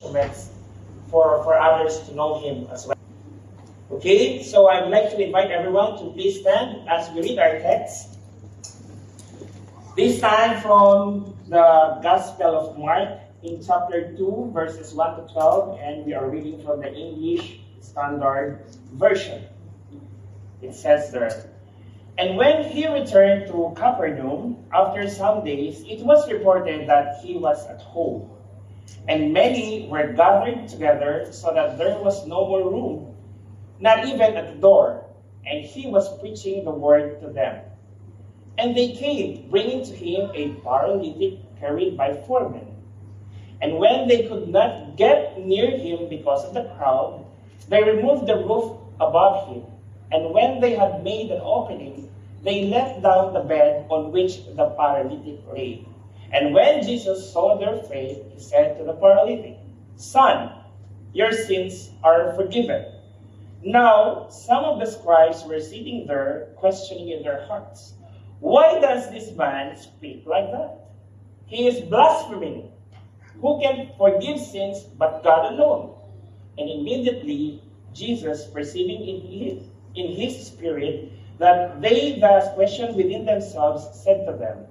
instruments for others to know Him as well. Okay, so I would like to invite everyone to please stand as we read our text. This time from the Gospel of Mark in chapter 2, verses 1 to 12, and we are reading from the English Standard Version. It says there, "And when he returned to Capernaum, after some days, it was reported that he was at home. And many were gathered together so that there was no more room, not even at the door, and he was preaching the word to them. And they came, bringing to him a paralytic carried by 4 men. And when they could not get near him because of the crowd, they removed the roof above him. And when they had made an opening, they let down the bed on which the paralytic lay. And when Jesus saw their faith, he said to the paralytic, 'Son, your sins are forgiven.' Now some of the scribes were sitting there, questioning in their hearts, 'Why does this man speak like that? He is blaspheming. Who can forgive sins but God alone?' And immediately Jesus, perceiving in his spirit that they thus questioned within themselves, said to them,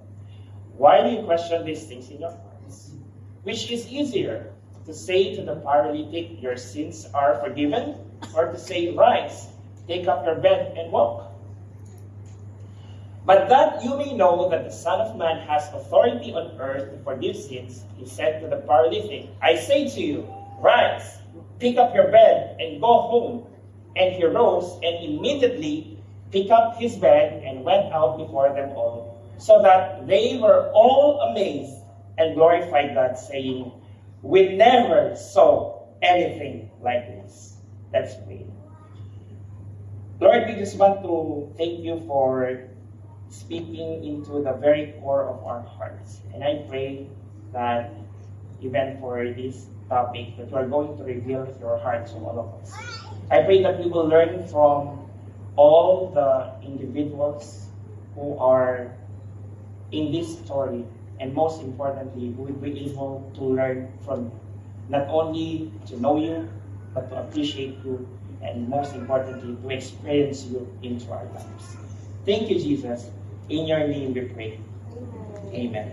'Why do you question these things in your hearts? Which is easier, to say to the paralytic, your sins are forgiven, or to say, rise, take up your bed and walk? But that you may know that the Son of Man has authority on earth to forgive sins,' he said to the paralytic, 'I say to you, rise, pick up your bed and go home.' And he rose and immediately picked up his bed and went out before them all, so that they were all amazed and glorified God, saying, 'We never saw anything like this.'" Let's pray. Lord, we just want to thank you for speaking into the very core of our hearts. And I pray that even for this topic, that you are going to reveal your heart to all of us. I pray that we will learn from all the individuals who are in this story, and most importantly, we will be able to learn from not only to know you, but to appreciate you, and most importantly, to experience you into our lives. Thank you, Jesus. In your name we pray. Amen.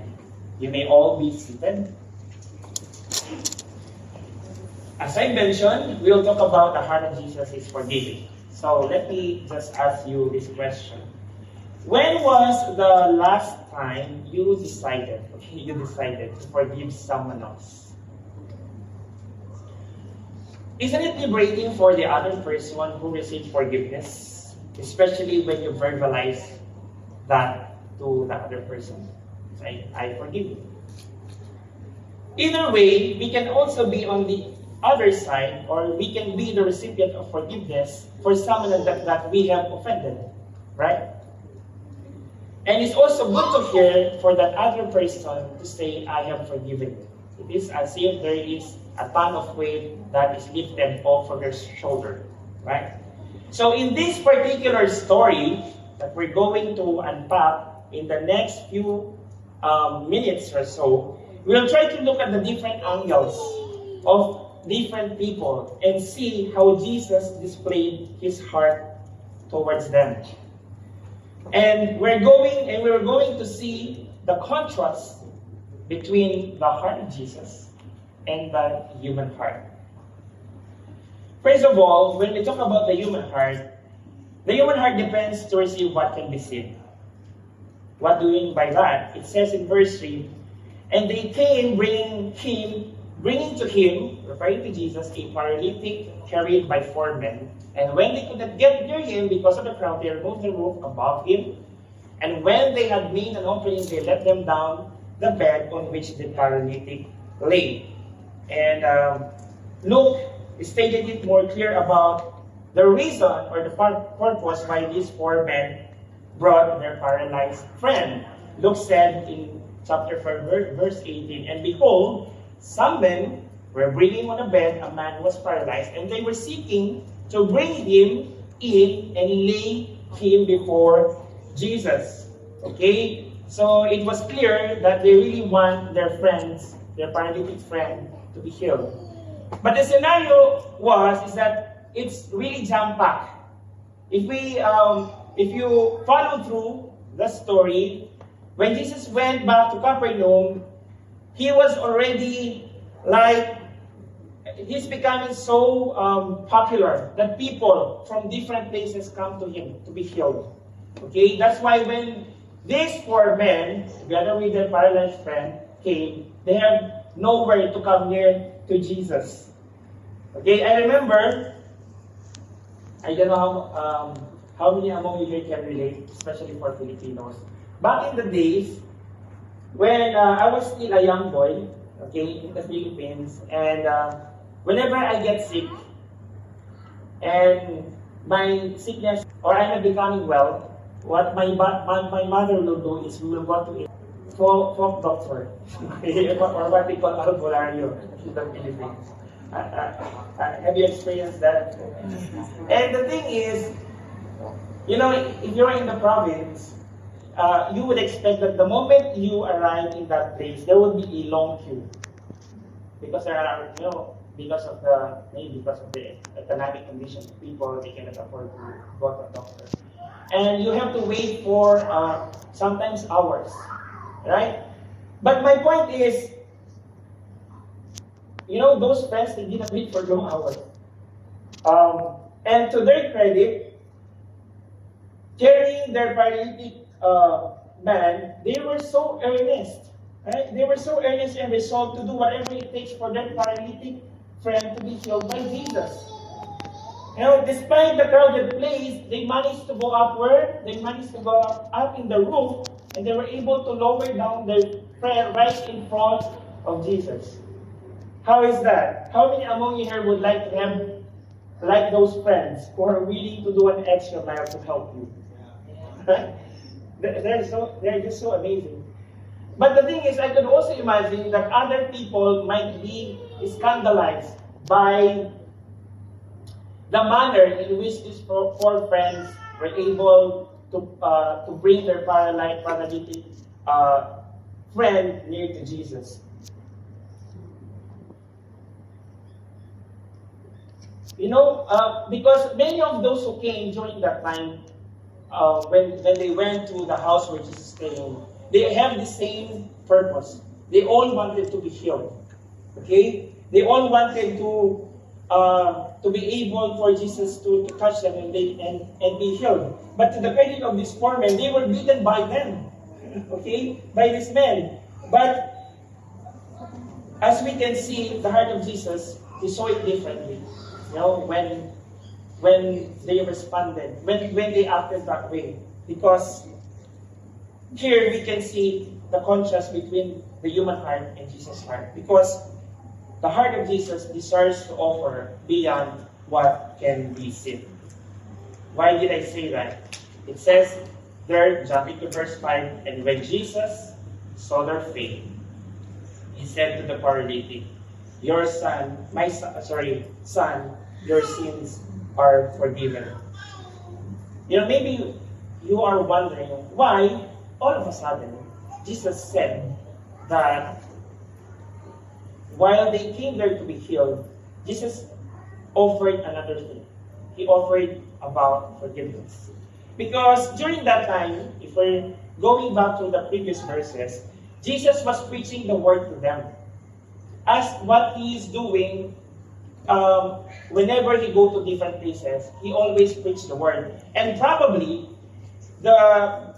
You may all be seated. As I mentioned, we'll talk about the heart of Jesus is forgiving. So let me just ask you this question. When was the last time you decided to forgive someone else? Isn't it liberating for the other person who received forgiveness? Especially when you verbalize that to the other person. Say, I forgive you. Either way, we can also be on the other side, or we can be the recipient of forgiveness for someone that we have offended, right? And it's also good to hear for that other person to say, I have forgiven you. It is as if there is a ton of weight that is lifted off from your shoulder, right? So in this particular story that we're going to unpack in the next few minutes or so, we'll try to look at the different angles of different people and see how Jesus displayed his heart towards them. And we're going to see the contrast between the heart of Jesus and the human heart. First of all, when we talk about the human heart depends to receive what can be seen. What do we mean by that? It says in verse 3, "And they came bringing to him," referring to Jesus, "a paralytic carried by 4 men. And when they could not get near him because of the crowd, they removed the roof above him. And when they had made an opening, they let them down the bed on which the paralytic lay." And Luke stated it more clear about the reason or the purpose why these 4 men brought their paralyzed friend. Luke said in chapter 4, verse 18, "And behold, some men were bringing on a bed a man who was paralyzed, and they were seeking to bring him in and lay him before Jesus." Okay? So it was clear that they really want their paralytic friend to be healed. But the scenario is that it's really jam-packed. If you follow through the story, when Jesus went back to Capernaum, he was already he's becoming so popular that people from different places come to him to be healed. Okay, that's why when these four men, together with their paralyzed friend, came, they have nowhere to come near to Jesus. Okay, I remember, I don't know how many among you here can relate, especially for Filipinos. Back in the days, when I was still a young boy, okay, in the Philippines, and whenever I get sick, and my sickness, or I'm not becoming well, what my mother will do is we will go to a folk doctor, or what we call albularyo in the Philippines. Have you experienced that? And the thing is, if you're in the province, you would expect that the moment you arrive in that place, there would be a long queue. Because there are, because of the economic condition of people, they cannot afford to go to a doctor. And you have to wait for sometimes hours, right? But my point is, those friends, they didn't wait for long hours. And to their credit, carrying their paralytic man, they were so earnest. Right? They were so earnest and resolved to do whatever it takes for their paralytic friend to be healed by Jesus. Despite the crowded place, they managed to go upward. They managed to go up in the roof, and they were able to lower down their friend right in front of Jesus. How is that? How many among you here would like to have like those friends who are willing to do an extra mile to help you? Right? They're just so amazing. But the thing is, I could also imagine that other people might be scandalized by the manner in which these four friends were able to bring their paralytic friend near to Jesus. Because many of those who came during that time, when they went to the house where Jesus stayed, they have the same purpose. They all wanted to be healed. Okay? They all wanted to be able for Jesus to touch them and be healed. But to the credit of these four men, they were beaten by them. Okay? By these men. But as we can see, the heart of Jesus, he saw it differently. When they responded, when they acted that way. Because here we can see the contrast between the human heart and Jesus' heart. Because the heart of Jesus desires to offer beyond what can be seen. Why did I say that? It says there, jumping to verse 5, and when Jesus saw their faith, he said to the paralytic, son, your sins are forgiven. Maybe you are wondering why all of a sudden Jesus said that while they came there to be healed, Jesus offered another thing. He offered about forgiveness. Because during that time, if we're going back to the previous verses, Jesus was preaching the word to them. As what he is doing, whenever he go to different places, he always preached the word. And probably, the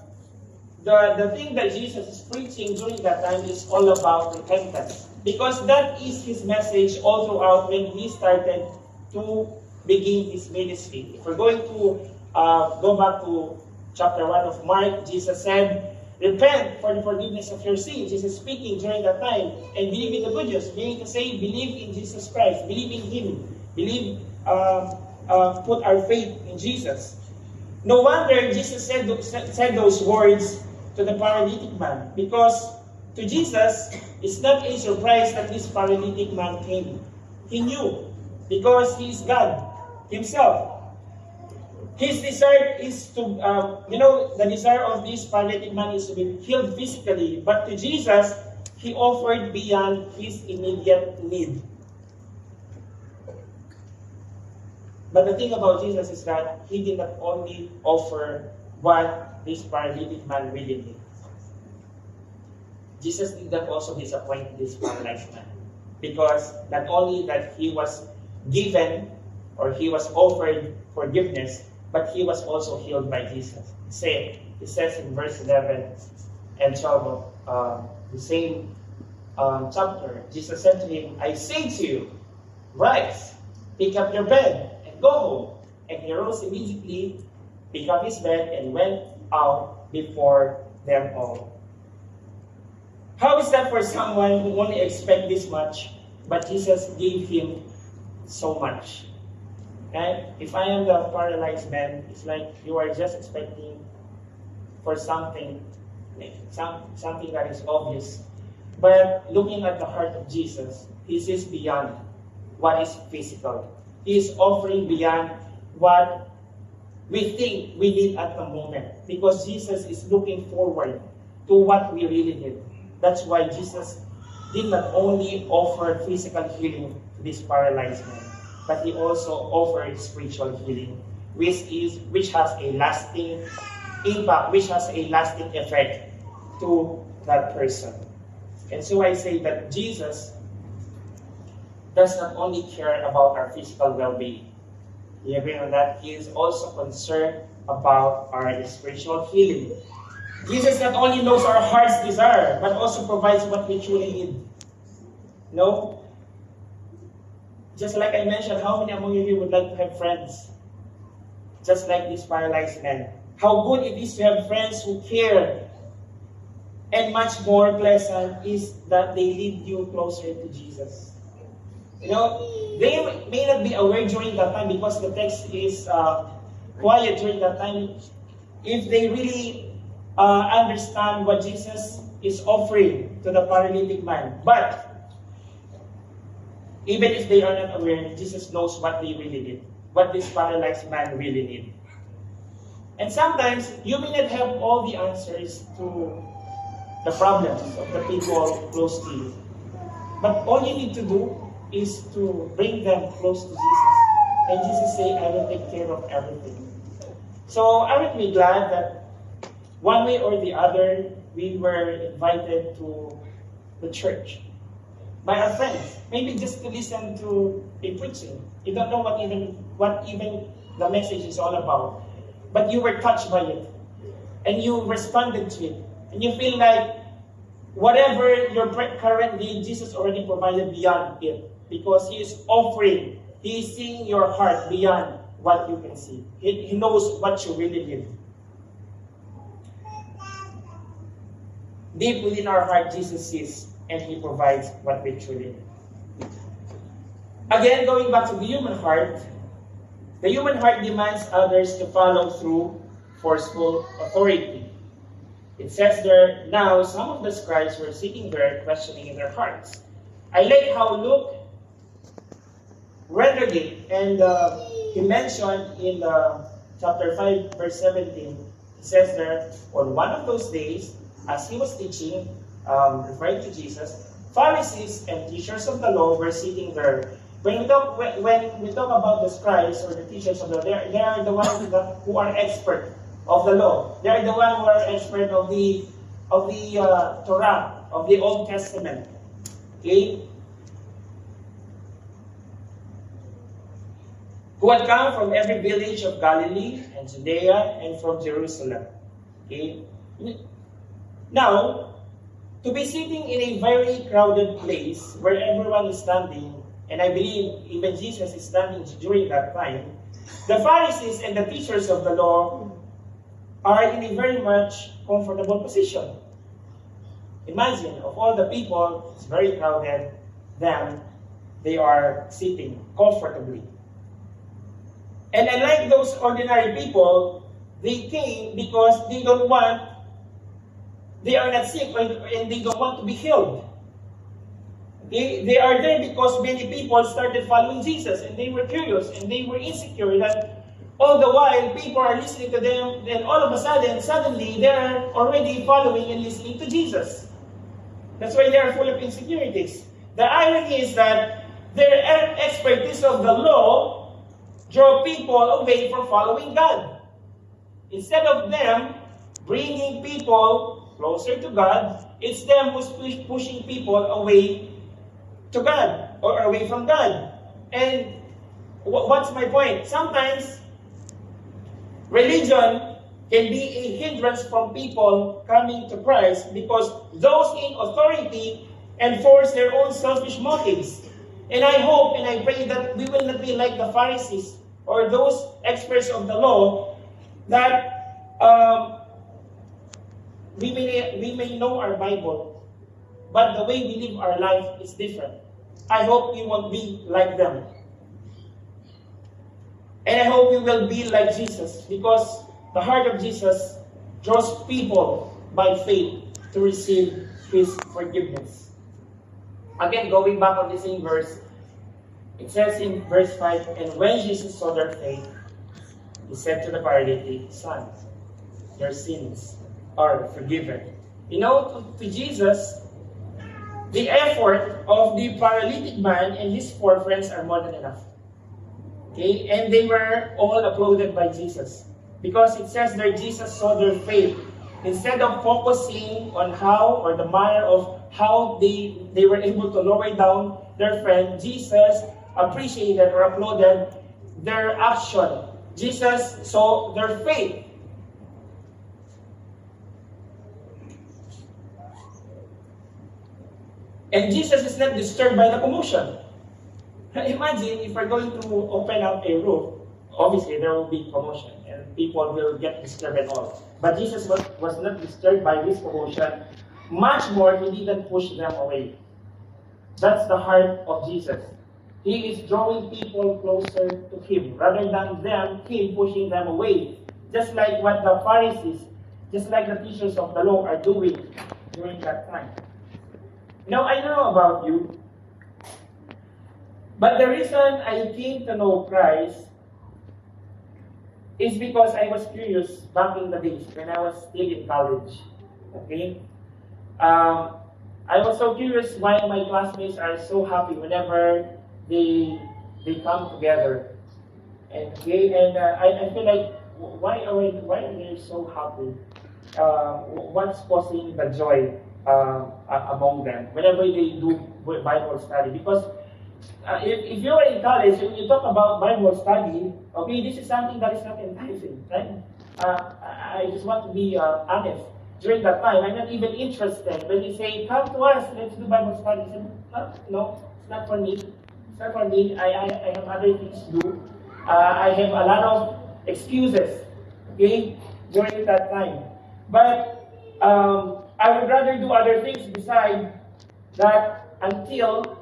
thing that Jesus is preaching during that time is all about repentance. Because that is his message all throughout when he started to begin his ministry. If we're going to go back to chapter 1 of Mark, Jesus said, repent for the forgiveness of your sins. Jesus is speaking during that time. And believe in the good news. Meaning to say, believe in Jesus Christ. Believe in him. Put our faith in Jesus. No wonder Jesus said those words to the paralytic man. Because to Jesus, it's not a surprise that this paralytic man came. He knew. Because he is God himself. His desire is to, the desire of this paralytic man is to be healed physically. But to Jesus, he offered beyond his immediate need. But the thing about Jesus is that he did not only offer what this paralytic man really did. Jesus did not also disappoint this paralyzed man. Because not only that he was given or he was offered forgiveness, but he was also healed by Jesus. It says in verse 11 and 12 of the same chapter, Jesus said to him, I say to you, rise, pick up your bed, and go home. And he rose immediately, picked up his bed, and went out before them all. How is that for someone who only expects this much, but Jesus gave him so much? And if I am the paralyzed man, it's like you are just expecting for something that is obvious. But looking at the heart of Jesus, he sees beyond what is physical. He is offering beyond what we think we need at the moment. Because Jesus is looking forward to what we really need. That's why Jesus did not only offer physical healing to this paralyzed man, but he also offered spiritual healing, which has a lasting impact, which has a lasting effect to that person. And so I say that Jesus does not only care about our physical well-being. You agree on that? He is also concerned about our spiritual healing. Jesus not only knows our heart's desire, but also provides what we truly need. No? Just like I mentioned, how many among you would like to have friends? Just like this paralyzed man. How good it is to have friends who care. And much more pleasant is that they lead you closer to Jesus. You know, they may not be aware during that time because the text is quiet during that time. If they really understand what Jesus is offering to the paralytic man. But even if they are not aware, Jesus knows what they really need, what this paralyzed man really needs. And sometimes you may not have all the answers to the problems of the people close to you. But all you need to do is to bring them close to Jesus. And Jesus say, I will take care of everything. So I would be glad that one way or the other, we were invited to the church by our friends. Maybe just to listen to a preaching. You don't know what even the message is all about. But you were touched by it. And you responded to it. And you feel like whatever your current need, Jesus already provided beyond it. Because He is offering, He is seeing your heart beyond what you can see. He knows what you really need. Deep within our heart, Jesus sees, and He provides what we truly need. Again, going back to the human heart demands others to follow through forceful authority. It says there, now some of the scribes were sitting there, questioning in their hearts. I like how Luke rendered it, and he mentioned in chapter 5, verse 17, it says there, on one of those days, as he was teaching, referring to Jesus, Pharisees and teachers of the law were sitting there. When we talk about the scribes or the teachers of the law, they are the ones who are expert of the law. They are the ones who are expert of the Torah, of the Old Testament. Okay? Who had come from every village of Galilee and Judea and from Jerusalem. Okay? Now, to be sitting in a very crowded place where everyone is standing, and I believe even Jesus is standing during that time, the Pharisees and the teachers of the law are in a very much comfortable position. Imagine, of all the people, it's very crowded, they are sitting comfortably. And unlike those ordinary people, they came because they are not sick and they don't want to be healed. They are there because many people started following Jesus and they were curious and they were insecure that all the while people are listening to them, and all of a suddenly they are already following and listening to Jesus. That's why they are full of insecurities. The irony is that their expertise of the law draw people away from following God. Instead of them bringing people closer to God, it's them who's pushing people away to God or away from God. And what's my point? Sometimes religion can be a hindrance from people coming to Christ because those in authority enforce their own selfish motives. And I hope and I pray that we will not be like the Pharisees or those experts of the law that we may know our Bible, but the way we live our life is different. I hope we won't be like them. And I hope we will be like Jesus, because the heart of Jesus draws people by faith to receive His forgiveness. Again, going back on the same verse, it says in verse 5, and when Jesus saw their faith, He said to the paralytic, son, your sins are forgiven. You know, to Jesus, the effort of the paralytic man and his 4 friends are more than enough. Okay? And they were all applauded by Jesus. Because it says there, Jesus saw their faith. Instead of focusing on how, or the manner of how they were able to lower down their friend, Jesus appreciated or applauded their action. Jesus saw their faith. And Jesus is not disturbed by the commotion. Imagine if we're going to open up a roof, obviously there will be commotion and people will get disturbed and all. But Jesus was not disturbed by this commotion. Much more, He didn't push them away. That's the heart of Jesus. He is drawing people closer to Him rather than Him pushing them away. Just like what the Pharisees, just like the teachers of the law are doing during that time. Now, I don't know about you, but the reason I came to know Christ is because I was curious back in the days when I was still in college. Okay? I was so curious why my classmates are so happy whenever they come together. And I feel like, why are they so happy? What's causing the joy among them whenever they do Bible study? Because if you are in college and you talk about Bible study, okay, this is something that is not enticing, right? I just want to be honest. During that time, I'm not even interested. When you say, come to us, let's do Bible study, I said, no, it's not for me. It's not for me. I have other things to do. I have a lot of excuses, okay, during that time. But I would rather do other things besides that until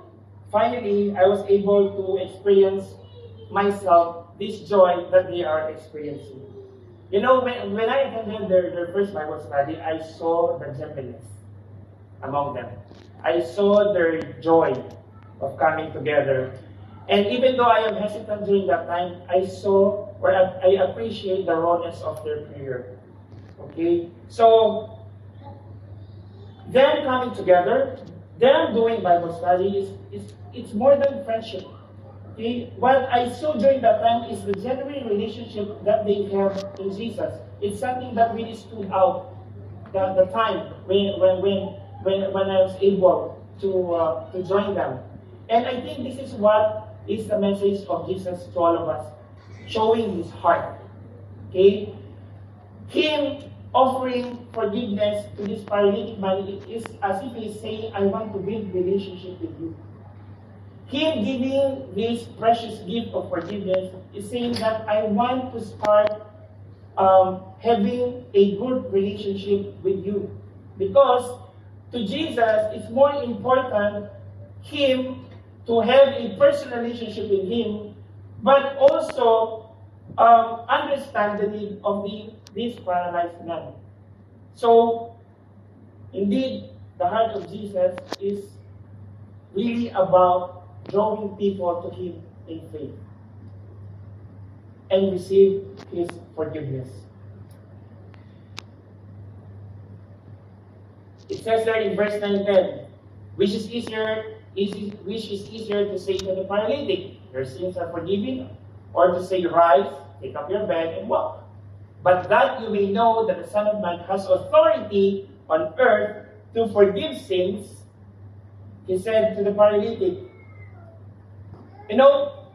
finally I was able to experience myself this joy that they are experiencing. You know, when I attended their first Bible study, I saw the gentleness among them. I saw their joy of coming together. And even though I am hesitant during that time, I saw or I appreciate the rawness of their prayer. Okay? So, them coming together, them doing Bible study, it's more than friendship. Okay? What I saw during that time is the genuine relationship that they have in Jesus. It's something that really stood out the time when I was able to join them. And I think this is what is the message of Jesus to all of us, showing His heart. Okay? Him offering forgiveness to this paralytic man, it is as if He is saying, I want to build relationship with you. Him giving this precious gift of forgiveness is saying that I want to start having a good relationship with you. Because to Jesus, it's more important Him to have a personal relationship with Him, but also understand the need of this paralyzed man. So, indeed, the heart of Jesus is really about drawing people to Him in faith and receive His forgiveness. It says there in verse 9-10, which is easier to say to the paralytic, your sins are forgiven, or to say, rise, take up your bed, and walk. But that you may know that the Son of Man has authority on earth to forgive sins, he said to the paralytic. You know,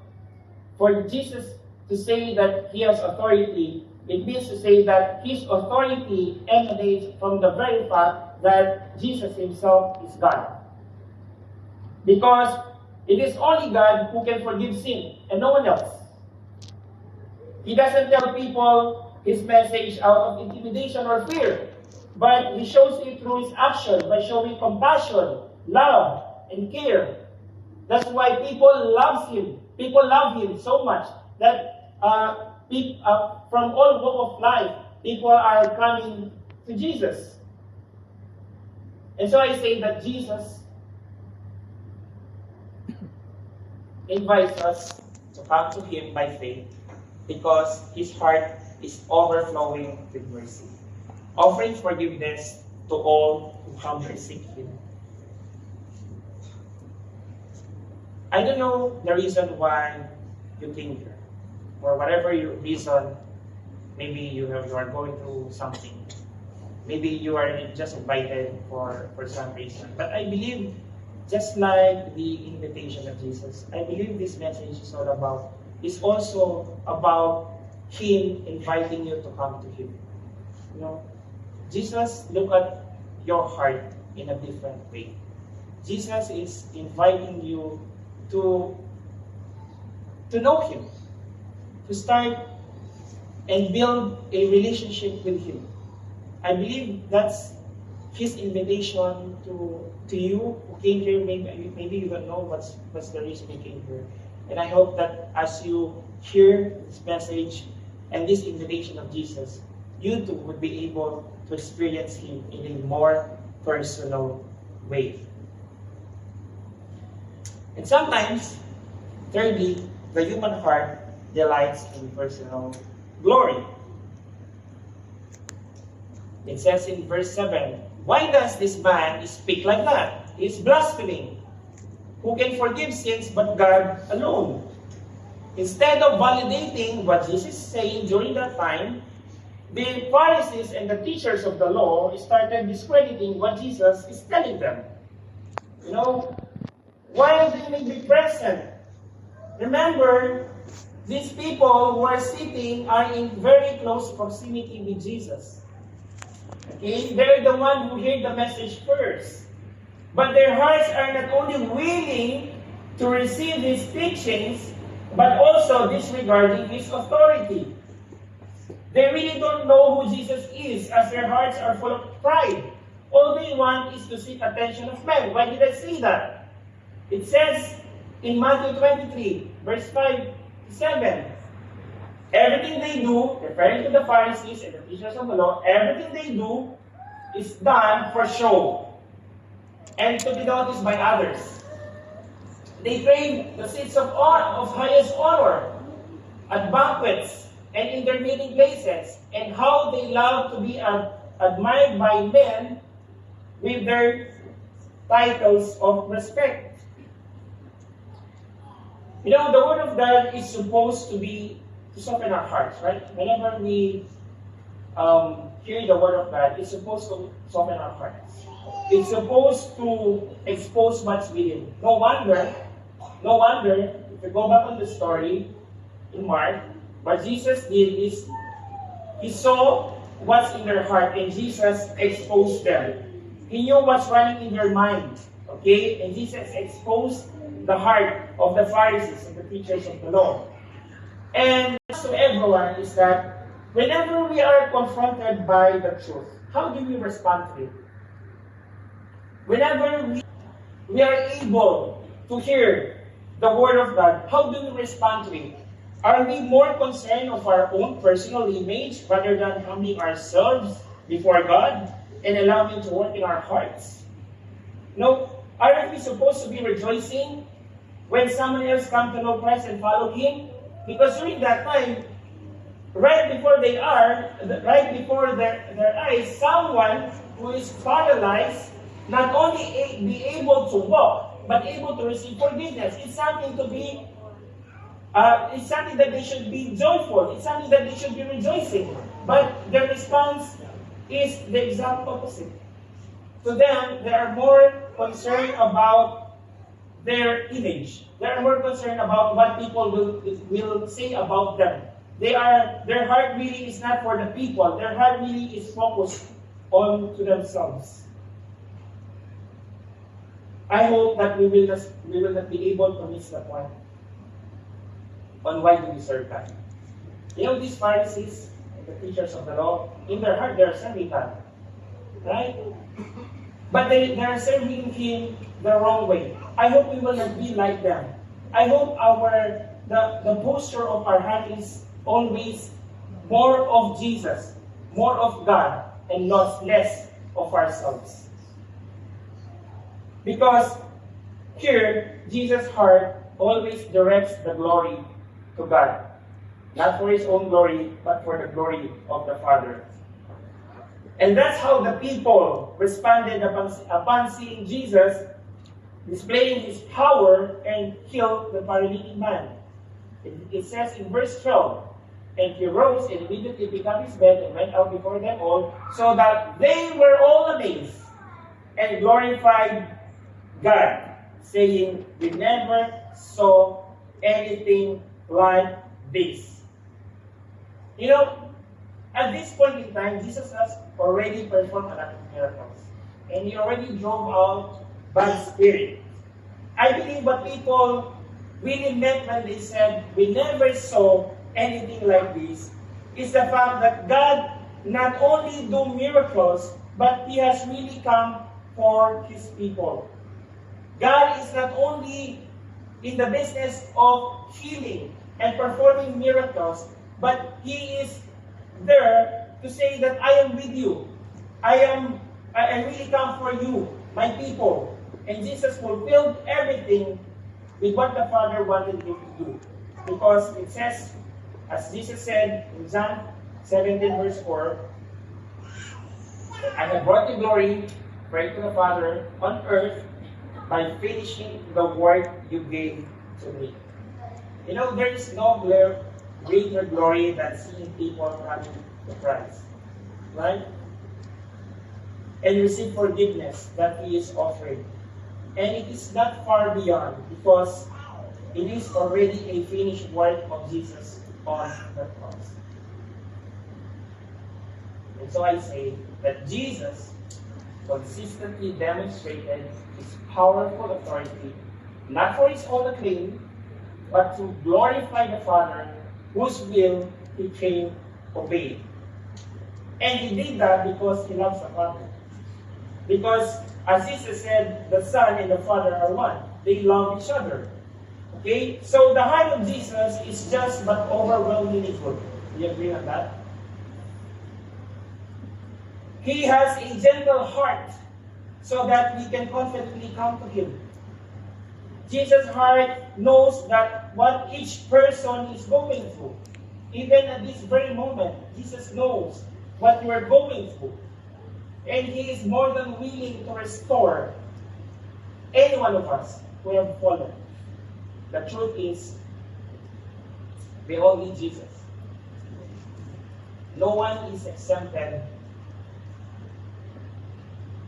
for Jesus to say that he has authority, it means to say that his authority emanates from the very fact that Jesus himself is God. Because it is only God who can forgive sin, and no one else. He doesn't tell people his message out of intimidation or fear, but he shows it through his action by showing compassion, love, and care. That's why people love him. People love him so much that from all walk of life, people are coming to Jesus. And so I say that Jesus invites us to come to him by faith because his heart is overflowing with mercy, offering forgiveness to all who humbly seek him. I don't know the reason why you came here, or whatever your reason. Maybe you are going through something. Maybe you are just invited for some reason. But I believe, just like the invitation of Jesus, I believe this message is also about him inviting you to come to him. You know, Jesus look at your heart in a different way. Jesus is inviting you to know him, to start and build a relationship with him. I believe that's his invitation to you who came here. Maybe you don't know what's the reason you came here. And I hope that as you hear this message and this invitation of Jesus, you too would be able to experience him in a more personal way. And sometimes, thirdly, the human heart delights in personal glory. It says in verse 7, why does this man speak like that? He's blaspheming. Who can forgive sins but God alone? Instead of validating what Jesus is saying during that time, the Pharisees and the teachers of the law started discrediting what Jesus is telling them. You know, why they may be present? Remember, these people who are sitting are in very close proximity with Jesus. Okay? They're the one who heard the message first. But their hearts are not only willing to receive his teachings, but also disregarding his authority. They really don't know who Jesus is, as their hearts are full of pride. All they want is to seek attention of men. Why did I say that? It says in Matthew 23, verse 5 to 7, everything they do, referring to the Pharisees and the teachers of the law, everything they do is done for show and to be noticed by others. They crave the seats of highest honor at banquets and in their meeting places, and how they love to be admired by men with their titles of respect. You know, the Word of God is supposed to soften our hearts, right? Whenever we hear the Word of God, it's supposed to soften our hearts. It's supposed to expose what's within. No wonder, if we go back on the story in Mark, what Jesus did is, he saw what's in their heart, and Jesus exposed them. He knew what's running in their mind, okay? And Jesus exposed the heart of the Pharisees and the teachers of the law. And to everyone is that whenever we are confronted by the truth, how do we respond to it? Whenever we are able to hear the Word of God, how do we respond to it? Are we more concerned of our own personal image rather than humbling ourselves before God and allowing Him to work in our hearts? No, aren't we supposed to be rejoicing when someone else comes to know Christ and follow Him? Because during that time, right before their eyes, someone who is paralyzed not only be able to walk, but able to receive forgiveness. It's something to be It's something that they should be joyful. It's something that they should be rejoicing. But their response is the exact opposite. To them, they are more concerned about their image. They are more concerned about what people will say about them. Their heart really is not for the people. Their heart really is focused on to themselves. I hope that we will not be able to miss the point on why do we serve God. You know, these Pharisees and the teachers of the law, in their heart, they are serving God. Right? But they are serving Him the wrong way. I hope we will not be like them. I hope the posture of our heart is always more of Jesus, more of God, and less of ourselves. Because here, Jesus' heart always directs the glory to God. Not for His own glory, but for the glory of the Father. And that's how the people responded upon seeing Jesus displaying His power and heal the paralytic man. It says in verse 12, and He rose and immediately picked up His bed and went out before them all, so that they were all amazed and glorified God, saying, we never saw anything like this. You know, at this point in time, Jesus has already performed a lot of miracles. And He already drove out bad spirit. I believe what people really meant when they said, we never saw anything like this, is the fact that God not only do miracles, but He has really come for His people. God is not only in the business of healing and performing miracles, but He is there to say that I am with you. I really come for you, my people. And Jesus fulfilled everything with what the Father wanted Him to do. Because it says, as Jesus said in John 17 verse 4, I have brought you glory, pray to the Father on earth by finishing the work you gave to me. You know, there is no greater glory than seeing people coming to Christ. Right? And receive forgiveness that He is offering. And it is not far beyond, because it is already a finished work of Jesus on the cross. And so I say that Jesus consistently demonstrated His powerful authority, not for His own acclaim, but to glorify the Father, whose will He came obeyed. And He did that because He loves the Father. Because, as Jesus said, the Son and the Father are one. They love each other. Okay? So the heart of Jesus is just but overwhelmingly good. Do you agree on that? He has a gentle heart so that we can confidently come to Him. Jesus' heart knows that what each person is going through. Even at this very moment, Jesus knows what you are going through. And He is more than willing to restore any one of us who have fallen. The truth is, we all need Jesus. No one is exempted,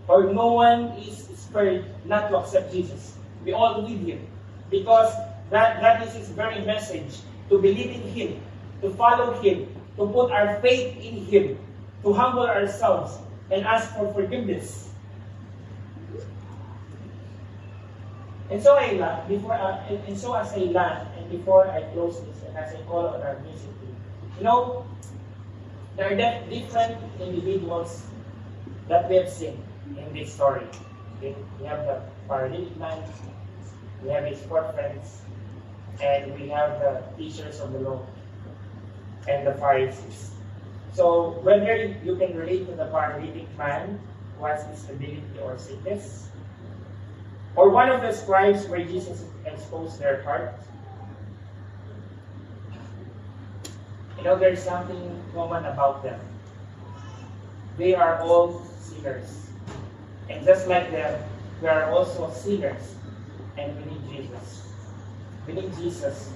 or no one is spared not to accept Jesus. We all need Him. Because that is His very message, to believe in Him, to follow Him, to put our faith in Him, to humble ourselves, and ask for forgiveness. And so as I land, and before I close this, and as I call on our music team, you know, there are different individuals that we have seen in this story. Okay? We have the paralytic man, we have his four friends, and we have the teachers of the law, and the Pharisees. So whether you can relate to the paralytic man who has disability or sickness, or one of the scribes where Jesus exposed their heart, you know, there's something common about them. They are all sinners. And just like them, we are also sinners. And we need Jesus. We need Jesus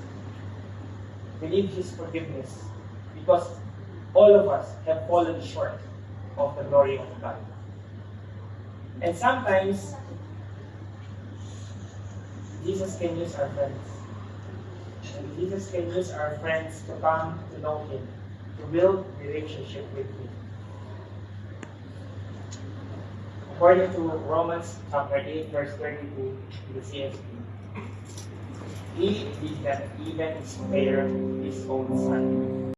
We need His forgiveness because all of us have fallen short of the glory of God. And sometimes, Jesus can use our friends. And Jesus can use our friends to come to know Him, to build relationship with Him. According to Romans chapter 8, verse 32 in the CSB, He did that even spare His own Son.